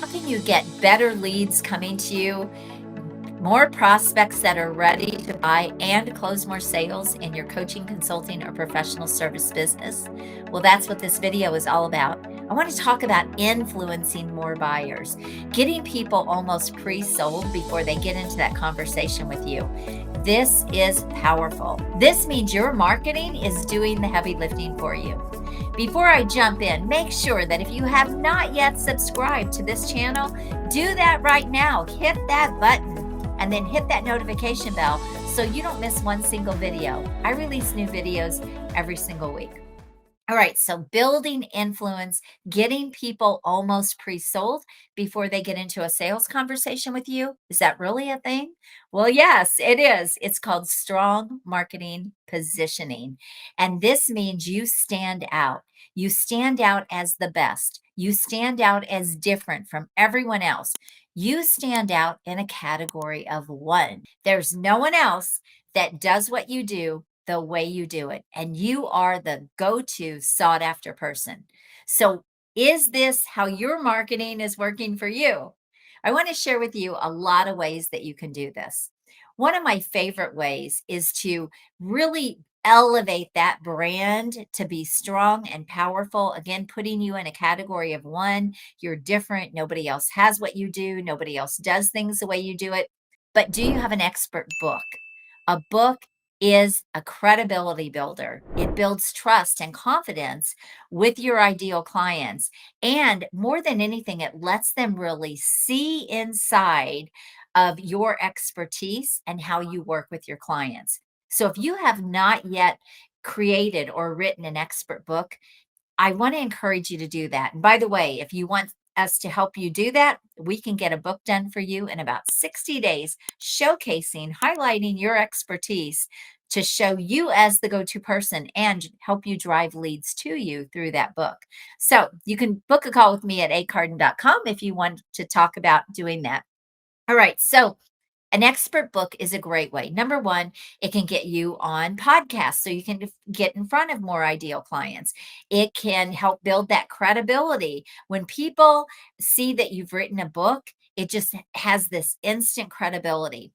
How can you get better leads coming to you, more prospects that are ready to buy, and close more sales in your coaching, consulting, or professional service business? Well, that's what this video is all about. I want to talk about influencing more buyers, getting people almost pre-sold before they get into that conversation with you. This is powerful. This means your marketing is doing the heavy lifting for you. Before I jump in, make sure that if you have not yet subscribed to this channel, do that right now. Hit that button and then hit that notification bell so you don't miss one single video. I release new videos every single week. All right, so building influence, getting people almost pre-sold before they get into a sales conversation with you. Is that really a thing? Well, yes, it is. It's called strong marketing positioning. And this means you stand out. You stand out as the best. You stand out as different from everyone else. You stand out in a category of one. There's no one else that does what you do the way you do it. And you are the go-to sought after person. So is this how your marketing is working for you? I want to share with you a lot of ways that you can do this. One of my favorite ways is to really elevate that brand to be strong and powerful. Again, putting you in a category of one. You're different. Nobody else has what you do. Nobody else does things the way you do it. But do you have an expert book? A book is a credibility builder. It builds trust and confidence with your ideal clients. And more than anything, it lets them really see inside of your expertise and how you work with your clients. So if you have not yet created or written an expert book, I want to encourage you to do that. And by the way, if you want us to help you do that, we can get a book done for you in about 60 days, showcasing, highlighting your expertise to show you as the go-to person and help you drive leads to you through that book. So you can book a call with me at acarden.com if you want to talk about doing that. All right. So an expert book is a great way. Number one, it can get you on podcasts so you can get in front of more ideal clients. It can help build that credibility. When people see that you've written a book, it just has this instant credibility.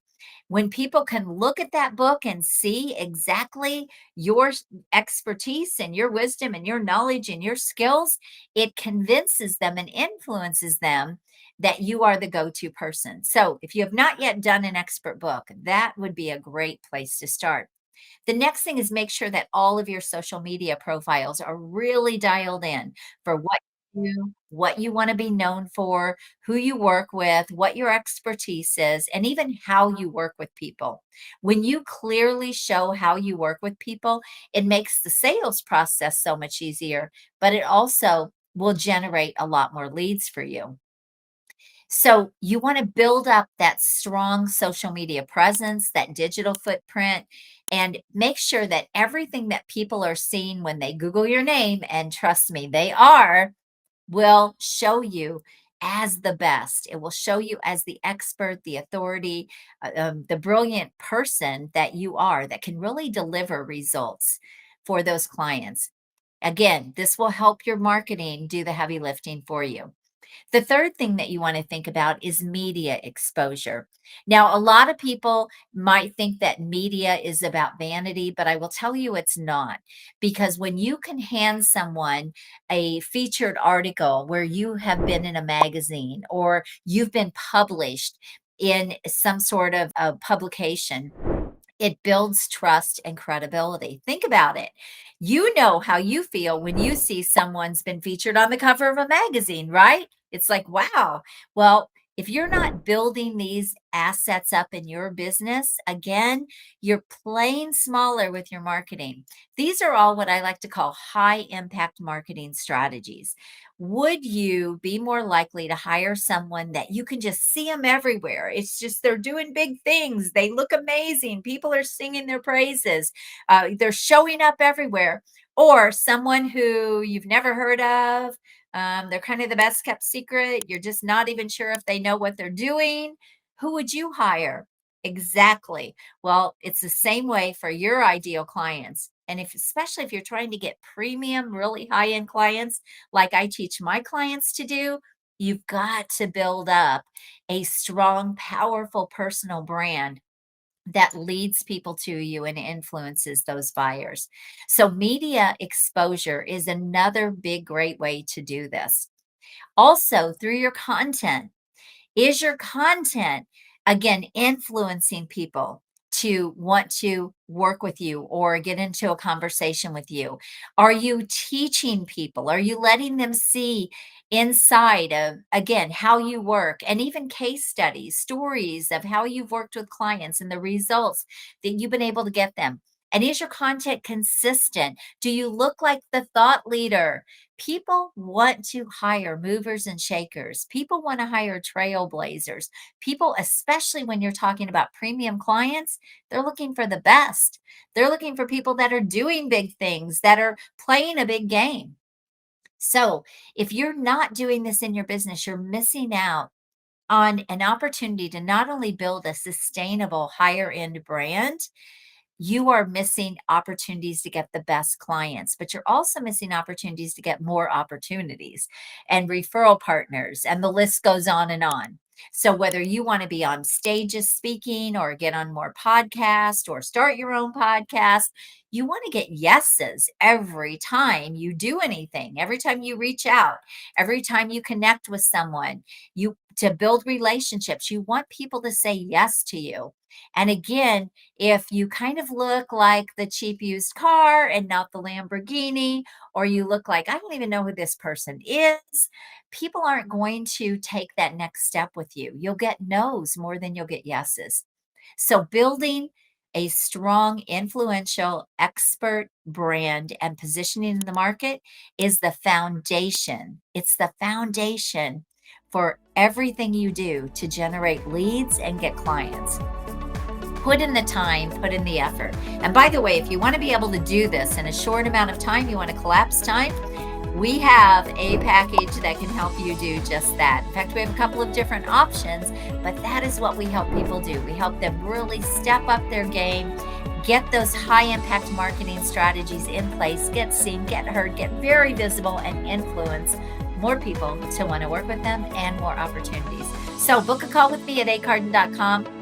When people can look at that book and see exactly your expertise and your wisdom and your knowledge and your skills, it convinces them and influences them that you are the go-to person. So if you have not yet done an expert book, that would be a great place to start. The next thing is make sure that all of your social media profiles are really dialed in for what you do, what you want to be known for, who you work with, what your expertise is, and even how you work with people. When you clearly show how you work with people, it makes the sales process so much easier, but it also will generate a lot more leads for you. So you want to build up that strong social media presence, that digital footprint, and make sure that everything that people are seeing when they Google your name, and trust me, they are, will show you as the best. It will show you as the expert, the authority, the brilliant person that you are that can really deliver results for those clients. Again, this will help your marketing do the heavy lifting for you. The third thing that you want to think about is media exposure. Now, a lot of people might think that media is about vanity, but I will tell you it's not. Because when you can hand someone a featured article where you have been in a magazine or you've been published in some sort of publication, it builds trust and credibility. Think about it. You know how you feel when you see someone's been featured on the cover of a magazine, right? It's like, wow. Well, if you're not building these assets up in your business, again, you're playing smaller with your marketing. These are all what I like to call high impact marketing strategies. Would you be more likely to hire someone that you can just see them everywhere? It's just they're doing big things. They look amazing. People are singing their praises. They're showing up everywhere. Or someone who you've never heard of. They're kind of the best kept secret. You're just not even sure if they know what they're doing. Who would you hire? Exactly. Well, it's the same way for your ideal clients. And if, especially if you're trying to get premium, really high end clients, like I teach my clients to do, You've got to build up a strong, powerful personal brand that leads people to you and influences those buyers. So, media exposure is another big, great way to do this. Also, through your content, is your content, again, influencing people to want to work with you or get into a conversation with you? Are you teaching people? Are you letting them see inside of, again, how you work, and even case studies, stories of how you've worked with clients and the results that you've been able to get them? And is your content consistent? Do you look like the thought leader? People want to hire movers and shakers. People want to hire trailblazers. People, especially when you're talking about premium clients, they're looking for the best. They're looking for people that are doing big things, that are playing a big game. So, if you're not doing this in your business, you're missing out on an opportunity to not only build a sustainable higher end brand, you are missing opportunities to get the best clients, but you're also missing opportunities to get more opportunities and referral partners, and the list goes on and on. So, whether you want to be on stages speaking or get on more podcasts or start your own podcast, you want to get yeses every time you do anything, every time you reach out, every time you connect with someone, you to build relationships. You want people to say yes to you. And again, if you kind of look like the cheap used car and not the Lamborghini, or you look like, I don't even know who this person is, people aren't going to take that next step with you. You'll get no's more than you'll get yeses. So, building a strong, influential, expert brand and positioning in the market is the foundation. It's the foundation for everything you do to generate leads and get clients. Put in the time, put in the effort. And by the way, if you want to be able to do this in a short amount of time, you want to collapse time, we have a package that can help you do just that. In fact, we have a couple of different options, but that is what we help people do. We help them really step up their game, get those high impact marketing strategies in place, get seen, get heard, get very visible, and influence more people to want to work with them and more opportunities. So book a call with me at acarden.com.